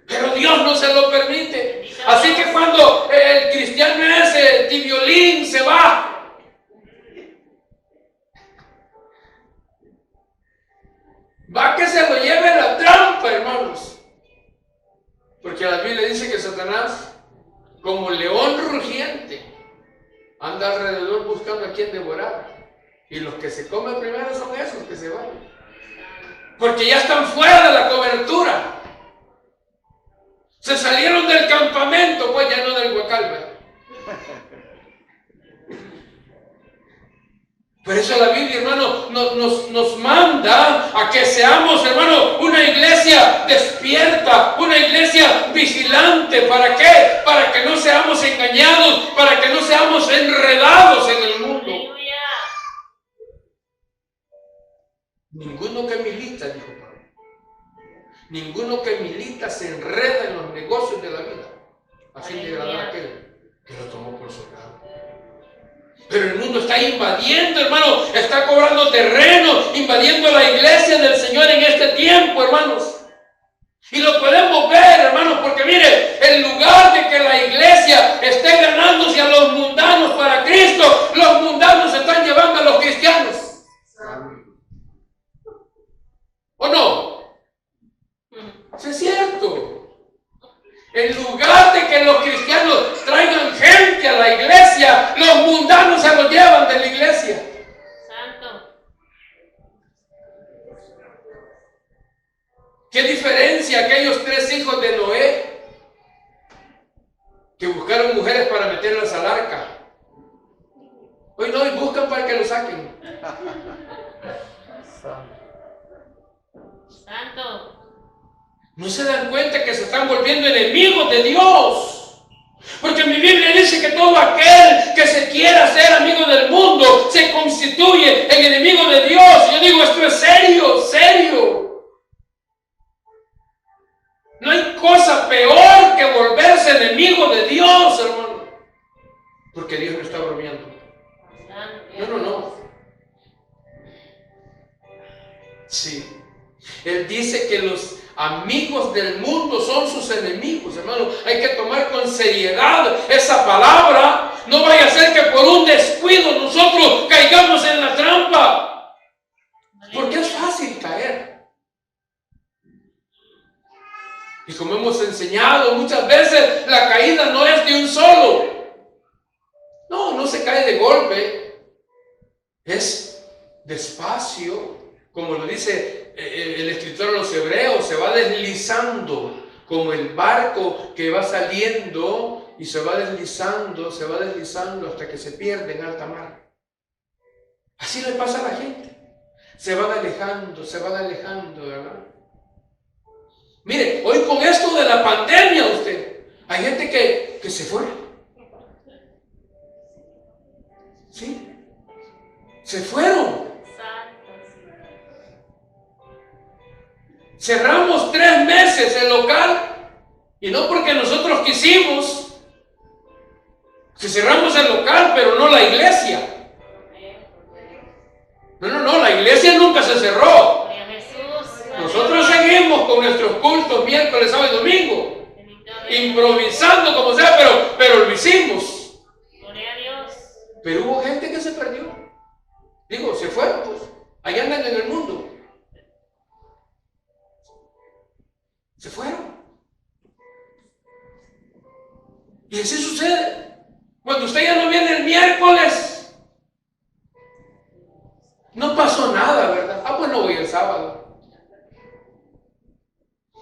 pero Dios no se lo permite. Así que cuando el cristiano ese tibiolín se va, va que se lo lleve la trampa, hermanos. Porque la Biblia dice que Satanás, como león rugiente, anda alrededor buscando a quien devorar. Y los que se comen primero son esos que se van. Porque ya están fuera de la cobertura. Se salieron del campamento, pues ya no del huacal, ¿verdad? Por eso la Biblia, hermano, nos manda a que seamos, hermano, una iglesia despierta, una iglesia vigilante. ¿Para qué? Para que no seamos engañados, para que no seamos enredados en el mundo. Ninguno que milita, dijo Pablo, ninguno que milita se enreda en los negocios de la vida, a fin de agradar a aquel que lo tomó por soldado. Pero el mundo está invadiendo, hermano, está cobrando terreno, invadiendo la iglesia del Señor en este tiempo, hermanos. Y lo podemos ver, hermanos, porque mire, en lugar de que la iglesia esté ganándose a los mundanos para Cristo, los mundanos se están llevando a los cristianos. ¿O no? Eso es cierto. En lugar de que los cristianos traigan gente a la iglesia, los mundanos se los llevan de la iglesia. Santo. ¿Qué diferencia aquellos 3 hijos de Noé que buscaron mujeres para meterlas al arca? Hoy no, y buscan para que lo saquen. Santo. No se dan cuenta que se están volviendo enemigos de Dios. Porque mi Biblia dice que todo aquel que se quiera ser amigo del mundo se constituye en enemigo de Dios. Yo digo, esto es serio, serio. No hay cosa peor que volverse enemigo de Dios, hermano. Porque Dios no está bromeando. No. Sí. Él dice que los amigos del mundo son sus enemigos, hermano. Hay que tomar con seriedad esa palabra. No vaya a ser que por un descuido nosotros caigamos en la trampa. Porque es fácil caer. Y como hemos enseñado muchas veces, la caída no es de un solo. No se cae de golpe. Es despacio. Como lo dice el escritor de los Hebreos, se va deslizando como el barco que va saliendo y se va deslizando hasta que se pierde en alta mar. Así le pasa a la gente. Se van alejando, ¿verdad? Mire, hoy con esto de la pandemia hay gente que se fue. ¿Sí? Se fueron. Cerramos 3 meses el local y no porque nosotros quisimos, que cerramos el local, pero no la iglesia. No, la iglesia nunca se cerró. Nosotros seguimos con nuestros cultos miércoles, sábado y domingo, improvisando como sea, pero lo hicimos. Pero hubo gente que se perdió. Digo, se fueron, pues. Ahí andan en el mundo. Se fueron. Y así sucede. Cuando usted ya no viene el miércoles, no pasó nada, ¿verdad? Pues no voy el sábado.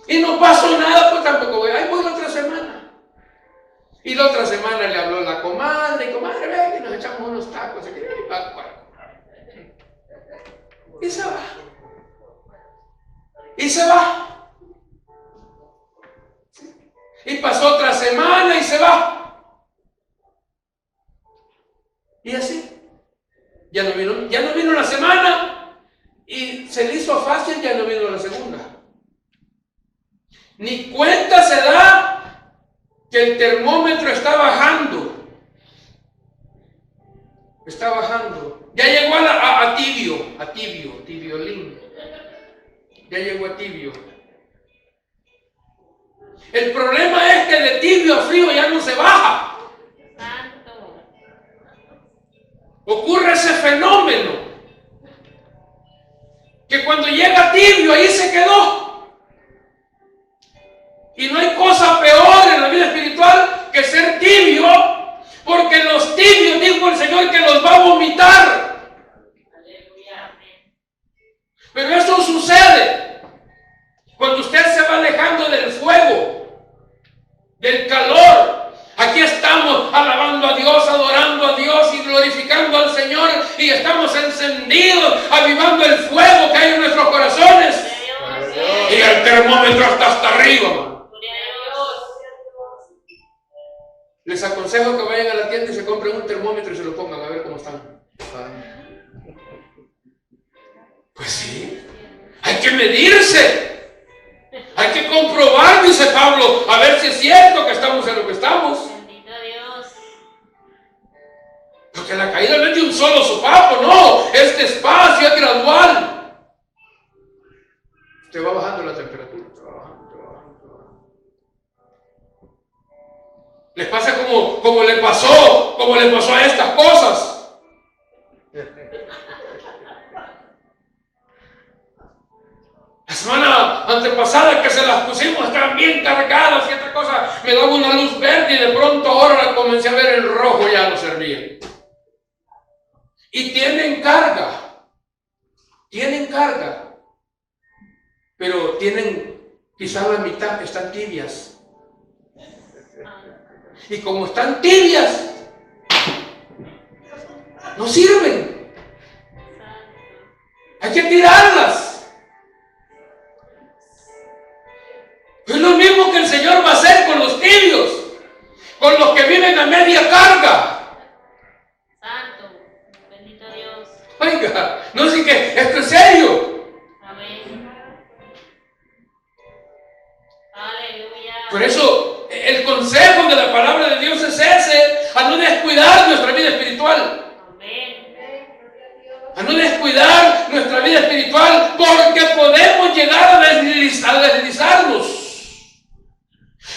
Y no pasó nada, pues tampoco voy. Ahí voy la otra semana. Y la otra semana le habló la comadre. Y comadre, ven que nos echamos unos tacos. Y se va. Y se va. Y pasó otra semana y se va. Y así. Ya no vino la semana y se le hizo fácil, ya no vino la segunda. Ni cuenta se da que el termómetro está bajando. Está bajando. Ya llegó a tibiolín. Ya llegó a tibio. El problema es que de tibio a frío ya no se baja. Ocurre ese fenómeno que cuando llega tibio ahí se quedó. Y no hay cosa peor en la vida espiritual que ser tibio, porque los tibios, dijo el Señor, que los va a vomitar. Pero eso sucede cuando usted se va alejando del fuego, del calor. Aquí estamos alabando a Dios, adorando a Dios y glorificando al Señor, y estamos encendidos, avivando el fuego que hay en nuestros corazones. Y el termómetro está hasta arriba. Les aconsejo que vayan a la tienda y se compren un termómetro y se lo pongan a ver cómo están. Pues sí, hay que medirse. Hay que comprobar, dice Pablo, a ver si es cierto que estamos en lo que estamos. Bendito Dios. Porque Porque la caída no es de un solo sopapo, no, es despacio, es gradual. Usted va bajando la temperatura, usted va bajando, usted va bajando, usted va bajando. Les pasa como le pasó a estas cosas. La semana antepasada que se las pusimos estaban bien cargadas y esta cosa me daba una luz verde y de pronto ahora la comencé a ver en rojo, ya no servía. Y tienen carga, pero tienen quizás la mitad, están tibias. Y como están tibias, no sirven. Hay que tirarlas. Es lo mismo que el Señor va a hacer con los tibios, con los que viven a media carga. Santo, bendito Dios. Oiga, no sé qué, esto es serio. Amén. Aleluya. Por eso el consejo de la palabra de Dios es ese, a no descuidar nuestra vida espiritual. Amén. A no descuidar nuestra vida espiritual, porque podemos llegar a deslizarnos.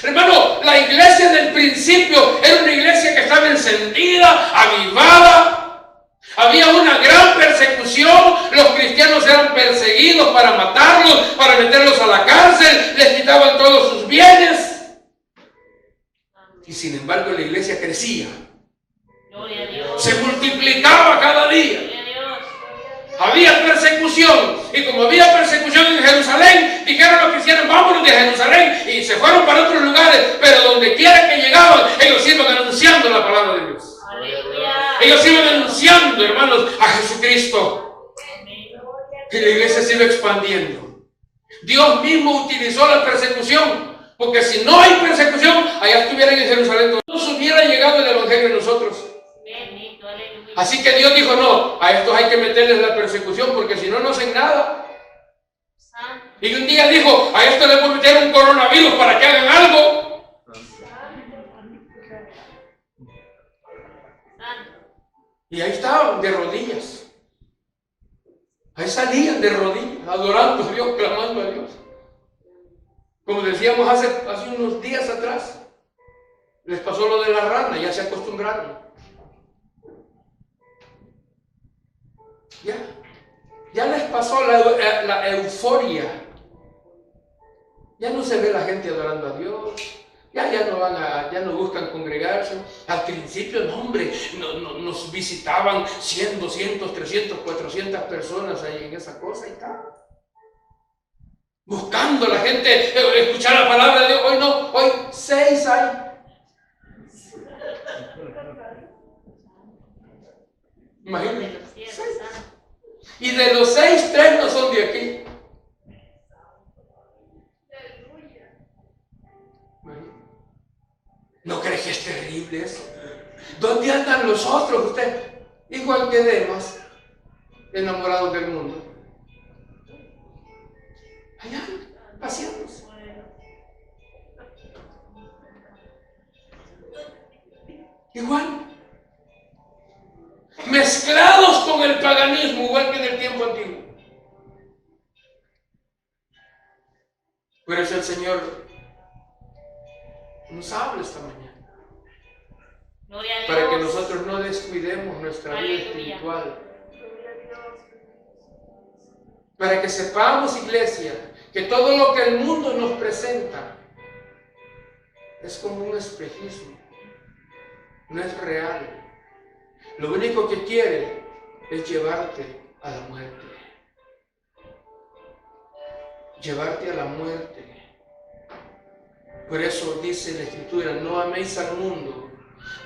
Hermano, la iglesia del principio era una iglesia que estaba encendida, avivada. Había una gran persecución. Los cristianos eran perseguidos para matarlos, para meterlos a la cárcel. Les quitaban todos sus bienes. Y sin embargo la iglesia crecía. Gloria a Dios. Se multiplicaba cada día. Gloria a Dios. Había persecución, y como había persecución en Jerusalén, dijeron los cristianos, vámonos de Jerusalén, y se fueron para otros lugares, pero donde quiera que llegaban, ellos iban anunciando la palabra de Dios. Aleluya. Ellos iban anunciando, hermanos, a Jesucristo. Amén. Y la iglesia se iba expandiendo. Dios mismo utilizó la persecución, porque si no hay persecución, allá estuvieran en Jerusalén, no nos hubiera llegado el evangelio a nosotros. Bendito, aleluya. Así que Dios dijo, no, a estos hay que meterles la persecución, porque si no, no hacen nada. Santo. Y un día dijo, a estos les voy a meter un coronavirus para que hagan algo. Santo. Y ahí estaban, de rodillas. Ahí salían de rodillas, adorando a Dios, clamando a Dios. Como decíamos hace unos días atrás, les pasó lo de la rana, ya se acostumbraron. Ya les pasó la euforia. Ya no se ve la gente adorando a Dios. Ya no buscan congregarse. Al principio, no, hombre, nos visitaban 100, 200, 300, 400 personas ahí en esa cosa y tal. Buscando a la gente escuchar la palabra de Dios. Hoy no, hoy 6 hay. Imagínate. Y de los 6, 3 no son de aquí. ¿No crees que es terrible eso? ¿Dónde andan los otros? Usted, igual que Demas, enamorados del mundo. Allá, paseándose. Igual. Mezclados con el paganismo, igual que en el tiempo antiguo. Por eso el Señor nos habla esta mañana. Gloria a Dios. Para que nosotros no descuidemos nuestra vida espiritual. Para que sepamos, iglesia, que todo lo que el mundo nos presenta es como un espejismo. No es real. Lo único que quiere es llevarte a la muerte. Llevarte a la muerte. Por eso dice la Escritura, no améis al mundo,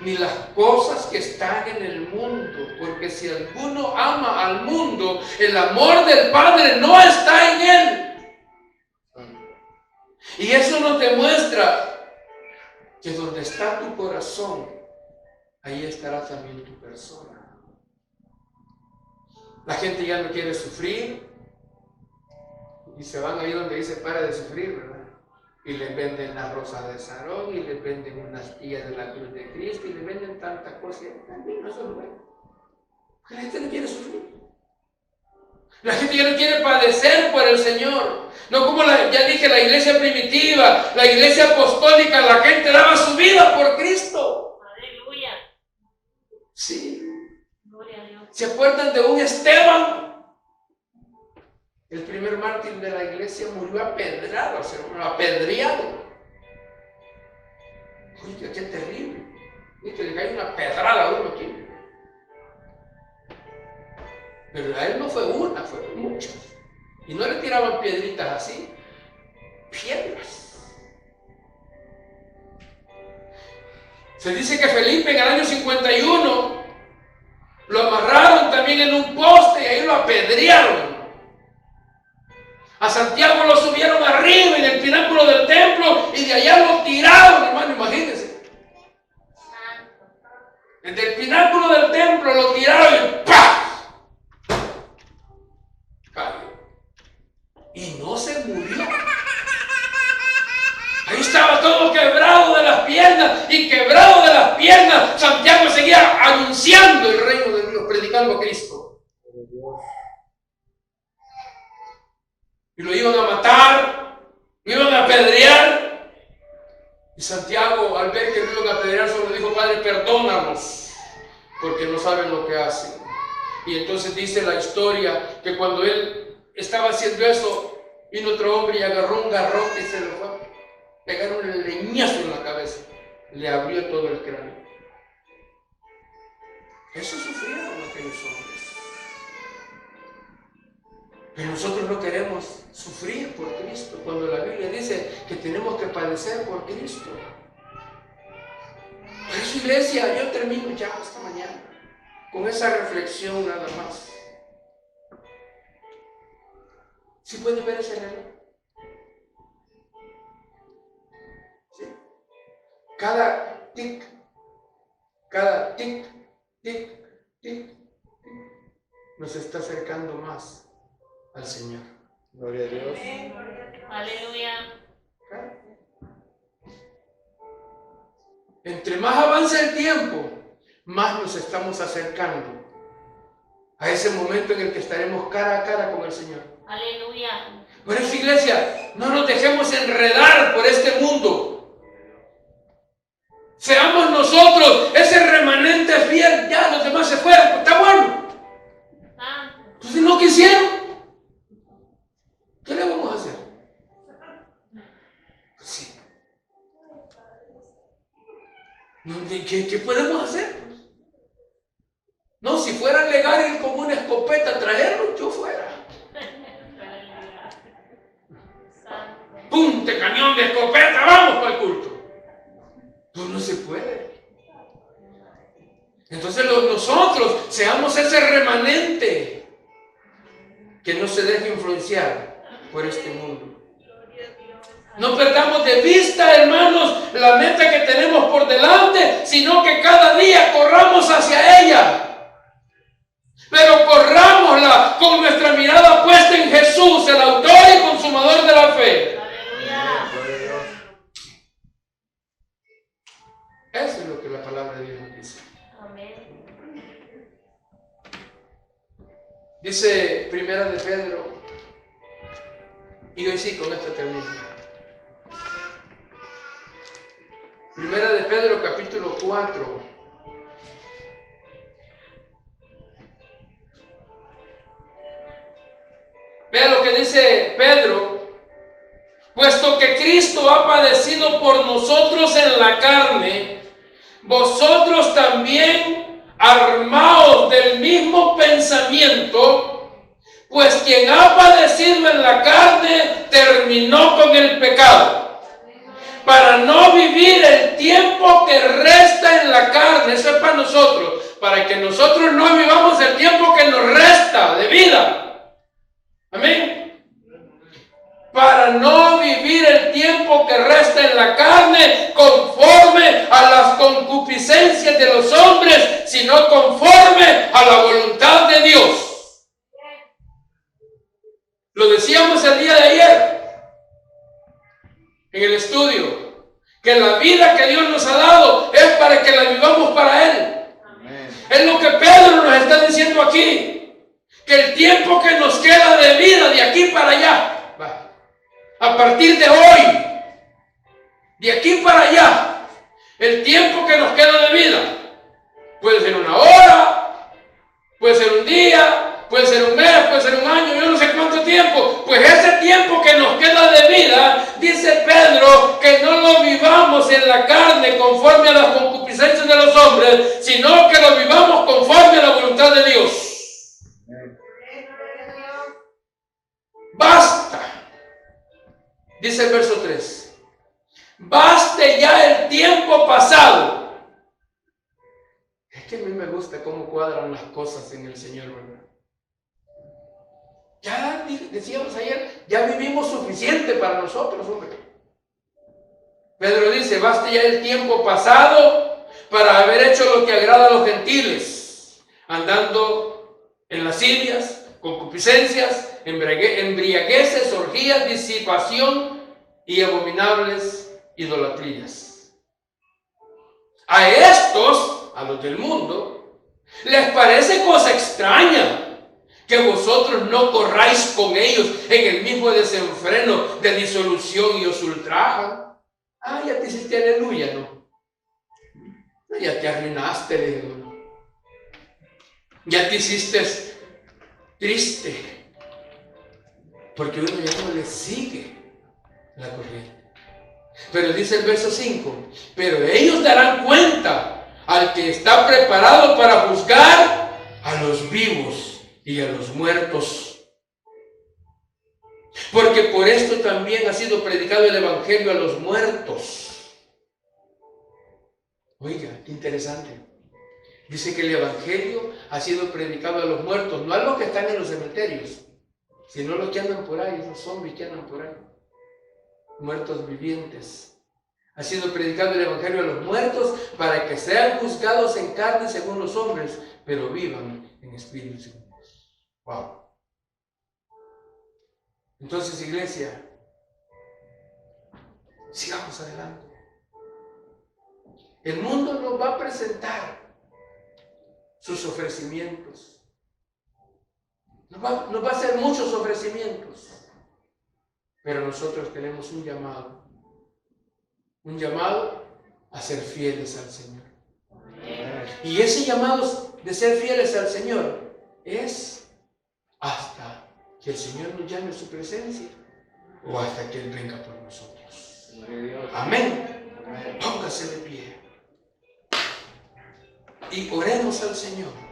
ni las cosas que están en el mundo, porque si alguno ama al mundo, el amor del Padre no está en él. Y eso nos demuestra que donde está tu corazón, ahí estará también tu persona. La gente ya no quiere sufrir y se van ahí donde dice para de sufrir, ¿verdad? Y les venden la rosa de Sarón y les venden unas tías de la cruz de Cristo y les venden tanta cosa. También no es bueno. Porque la gente no quiere sufrir. La gente ya no quiere padecer por el Señor. No como ya dije, la iglesia primitiva, la iglesia apostólica, la gente daba su vida por Cristo. Aleluya. Sí. Gloria a Dios. ¿Se acuerdan de un Esteban? El primer mártir de la iglesia murió apedreado, apedreado. Oye, qué terrible. Y que le cae una pedrada a uno aquí. Pero a él no fue una, fueron muchas. Y no le tiraban piedritas así, piedras. Se dice que Felipe en el año 51 lo amarraron también en un poste y ahí lo apedrearon. A Santiago lo subieron arriba en el pináculo del templo y de allá lo tiraron, hermano, imagínense. Desde el pináculo del templo lo tiraron y ¡pah! Cayó. Y no se murió. Ahí estaba todo quebrado de las piernas, y quebrado de las piernas, Santiago seguía anunciando el reino de Dios, predicando a Cristo. Y lo iban a matar, lo iban a apedrear. Y Santiago, al ver que lo iban a apedrear, solo dijo: Padre, perdónanos, porque no saben lo que hacen. Y entonces dice la historia que cuando él estaba haciendo eso, vino otro hombre y agarró un garrote y se lo fue a pegar un leñazo en la cabeza. Le abrió todo el cráneo. Eso sufrieron aquellos hombres. Pero nosotros no queremos sufrir por Cristo, cuando la Biblia dice que tenemos que padecer por Cristo. Por eso, iglesia, yo termino ya esta mañana con esa reflexión nada más. ¿Sí pueden ver ese reloj? ¿Sí? Cada tic, tic, tic, tic, nos está acercando más al Señor. Gloria a Dios. Aleluya. Entre más avanza el tiempo, más nos estamos acercando a ese momento en el que estaremos cara a cara con el Señor. Aleluya. Por eso, iglesia, no nos dejemos enredar por este mundo. Seamos nosotros ese remanente fiel. Ya los demás se fueron, está bueno. Entonces no quisieron. ¿Qué le vamos a hacer? Pues sí. ¿Qué podemos hacer? No, si fuera legal ir con una escopeta, traerlo, yo fuera. ¡Punte, cañón de escopeta! ¡Vamos para el culto! Pues no se puede. Entonces nosotros seamos ese remanente que no se deje influenciar por este mundo. No perdamos de vista, hermanos, la meta que tenemos por delante, sino que cada día corramos hacia ella. Pero corrámosla con nuestra mirada puesta en Jesús, el autor y consumador de la fe. Aleluya. Eso es lo que la palabra de Dios nos dice. Amén. Dice Primera de Pedro, y hoy sí con esto termino. Primera de Pedro, capítulo 4. Vea lo que dice Pedro: puesto que Cristo ha padecido por nosotros en la carne, vosotros también armaos del mismo pensamiento, pues quien ha padecido en la carne terminó con el pecado, para no vivir el tiempo que resta en la carne. Eso es para nosotros, para que nosotros no vivamos el tiempo que nos resta de vida. Amén. Para no vivir el tiempo que resta en la carne conforme a las concupiscencias de los hombres, sino conforme a la voluntad de Dios. Lo decíamos el día de ayer en el estudio, que la vida que Dios nos ha dado es para que la vivamos para Él. Amén. Es lo que Pedro nos está diciendo que el tiempo que nos queda de vida de aquí para allá, a partir de hoy, de aquí para allá, el tiempo que nos queda de vida, puede ser una hora, puede ser un día, puede ser un mes, puede ser un año, yo no sé cuánto tiempo. Pues ese tiempo que nos queda de vida, dice Pedro, que no lo vivamos en la carne conforme a las concupiscencias de los hombres, sino que lo vivamos conforme a la voluntad de Dios. Basta, dice el verso 3. Baste ya el tiempo pasado. Es que a mí me gusta cómo cuadran las cosas en el Señor, ¿verdad? Ya decíamos ayer, ya vivimos suficiente para nosotros, hombre. Pedro dice, baste ya el tiempo pasado para haber hecho lo que agrada a los gentiles, andando en lascivias, concupiscencias, embriagueces, orgías, disipación y abominables idolatrías. A estos, a los del mundo, les parece cosa extraña que vosotros no corráis con ellos en el mismo desenfreno de disolución y os ultrajan. Ah, ya te hiciste aleluya, ¿no? Ya te arruinaste, ¿no? Ya te hiciste triste, porque uno ya no le sigue la corriente. Pero dice el verso 5, pero ellos darán cuenta al que está preparado para juzgar a los vivos y a los muertos. Porque por esto también ha sido predicado el evangelio a los muertos. Oiga, qué interesante. Dice que el evangelio ha sido predicado a los muertos, no a los que están en los cementerios, sino a los que andan por ahí, esos zombies que andan por ahí. Muertos vivientes. Ha sido predicado el evangelio a los muertos para que sean juzgados en carne según los hombres, pero vivan en espíritu según Dios. Wow. Entonces, iglesia, sigamos adelante. El mundo nos va a presentar sus ofrecimientos. Nos va a hacer muchos ofrecimientos. Pero nosotros tenemos un llamado a ser fieles al Señor. Y ese llamado de ser fieles al Señor es hasta que el Señor nos llame a su presencia o hasta que Él venga por nosotros. Amén. Póngase de pie y oremos al Señor.